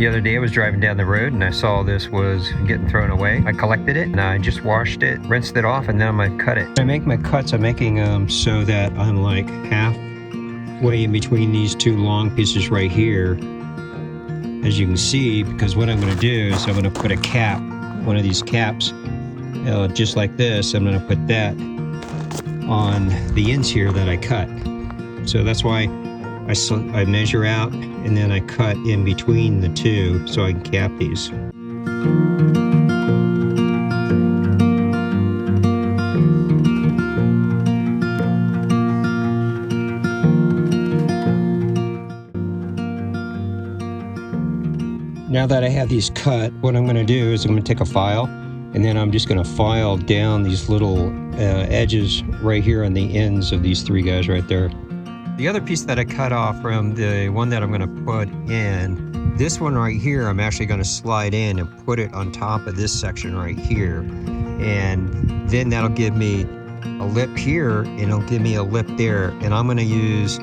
The other day I was driving down the road and I saw this was getting thrown away. I collected it and I just washed it, rinsed it off, and then I'm gonna cut it. I make my cuts, I'm making them so that I'm like halfway in between these two long pieces right here, as you can see, because what I'm gonna do is I'm gonna put a cap, one of these caps, just like this. I'm gonna put that on the ends here that I cut. So that's why I measure out and then I cut in between the two so I can cap these. Now that I have these cut, what I'm going to do is I'm going to take a file and then I'm just going to file down these little edges right here on the ends of these three guys right there. The other piece that I cut off from the one that I'm going to put in, this one right here, I'm actually going to slide in and put it on top of this section right here. And then that'll give me a lip here and it'll give me a lip there. And I'm going to use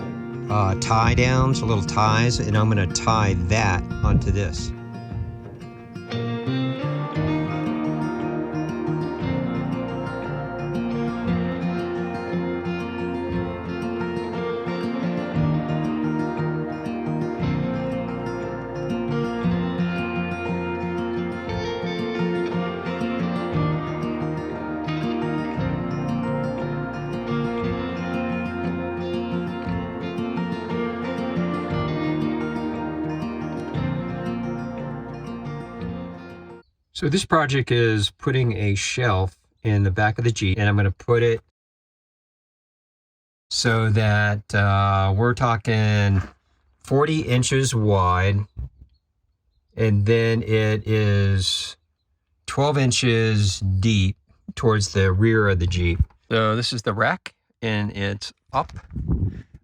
tie downs, little ties, and I'm going to tie that onto this. So this project is putting a shelf in the back of the Jeep, and I'm going to put it so that we're talking 40 inches wide, and then it is 12 inches deep towards the rear of the Jeep. So this is the rack, and it's up.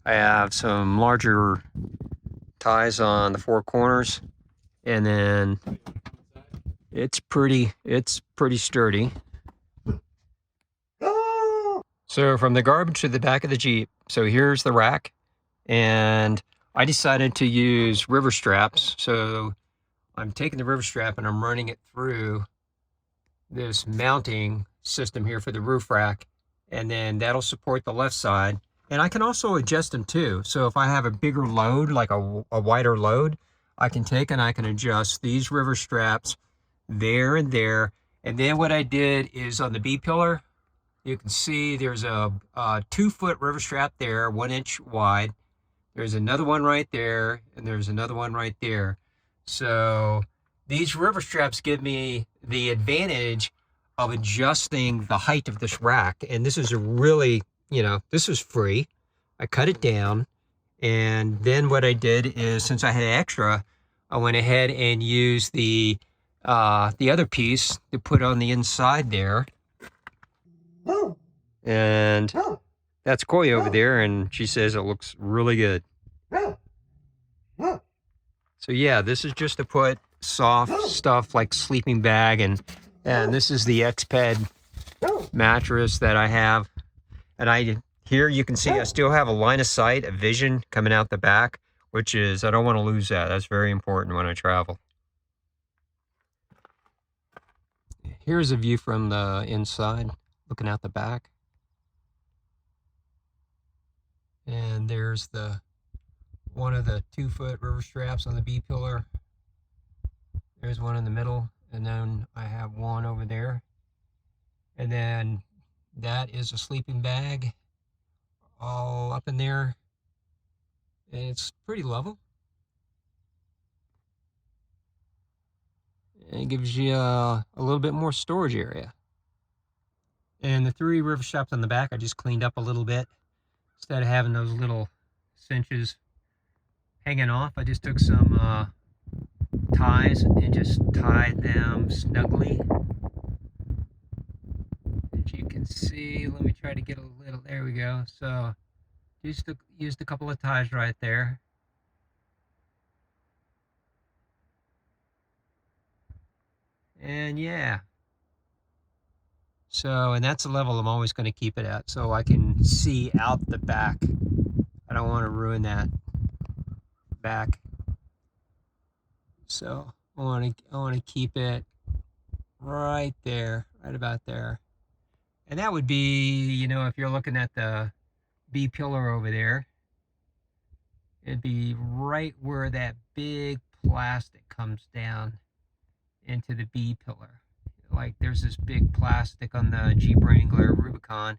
I have some larger ties on the four corners, and then it's pretty sturdy. So from the garbage to the back of the Jeep, so here's the rack, and I decided to use river straps. So I'm taking the river strap and I'm running it through this mounting system here for the roof rack, and then that'll support the left side. And I can also adjust them too. So if I have a bigger load, like a wider load, I can take and I can adjust these river straps there and there. And then what I did is on the B-pillar, you can see there's a 2-foot river strap there, 1 inch wide. There's another one right there, and there's another one right there. So these river straps give me the advantage of adjusting the height of this rack. And this is a really, this is free. I cut it down. And then what I did is, since I had extra, I went ahead and used the other piece to put on the inside there. And that's Koi over there, and she says it looks really good. So yeah, this is just to put soft stuff like sleeping bag, and this is the Exped mattress that I have. And here you can see I still have a line of sight, a vision coming out the back, which is, I don't want to lose that. That's very important when I travel. Here's a view from the inside, looking out the back. And there's one of the 2-foot river straps on the B-pillar. There's one in the middle, and then I have one over there. And then that is a sleeping bag all up in there. And it's pretty level. And it gives you a little bit more storage area. And the 3 river straps on the back, I just cleaned up a little bit. Instead of having those little cinches hanging off, I just took some ties and just tied them snugly. As you can see, let me try to get a little, there we go. So used a couple of ties right there. And yeah. So, and that's the level I'm always going to keep it at, so I can see out the back. I don't want to ruin that back. So I want to keep it right there, right about there. And that would be, you know, if you're looking at the B pillar over there, it'd be right where that big plastic comes down into the B pillar. Like there's this big plastic on the Jeep Wrangler Rubicon,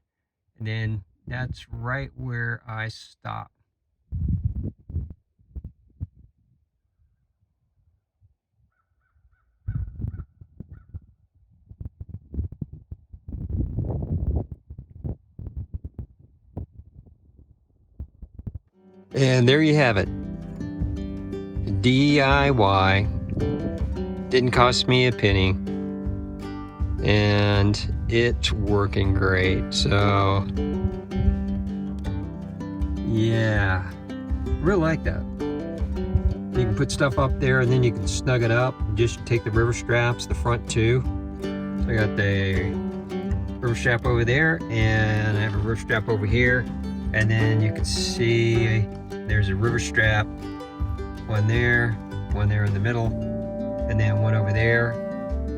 and then that's right where I stop. And there you have it. DIY. Didn't cost me a penny. And it's working great. So yeah, really like that. You can put stuff up there and then you can snug it up. Just take the river straps, the front two. So I got the river strap over there and I have a river strap over here. And then you can see there's a river strap, one there in the middle, and then one over there.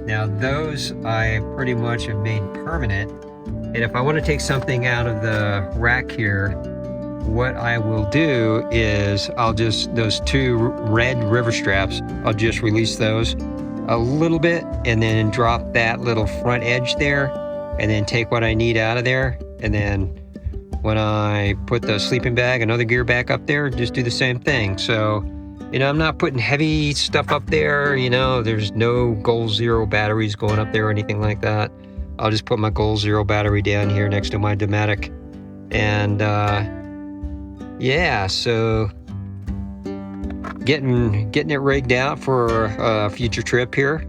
Now those I pretty much have made permanent. And if I want to take something out of the rack here, what I will do is I'll just, those two red river straps, I'll just release those a little bit and then drop that little front edge there and then take what I need out of there. And then when I put the sleeping bag and other gear back up there, just do the same thing. So, you know, I'm not putting heavy stuff up there, you know, there's no Goal Zero batteries going up there or anything like that. I'll just put my Goal Zero battery down here next to my Dometic. And yeah, so getting it rigged out for a future trip here.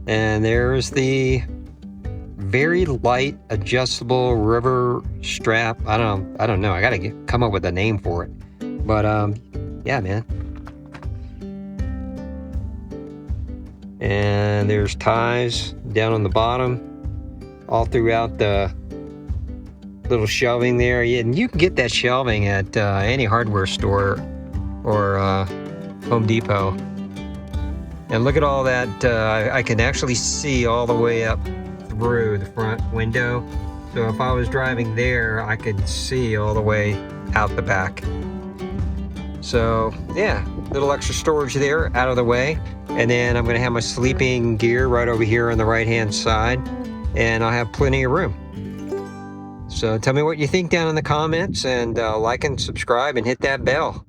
And there's the very light adjustable river strap. I don't know. I gotta come up with a name for it. But yeah, man. And there's ties down on the bottom, all throughout the little shelving there. Yeah, and you can get that shelving at any hardware store or Home Depot. And look at all that. I can actually see all the way up through the front window. So if I was driving there, I could see all the way out the back. So yeah, little extra storage there out of the way. And then I'm gonna have my sleeping gear right over here on the right-hand side, and I'll have plenty of room. So tell me what you think down in the comments, and like and subscribe and hit that bell.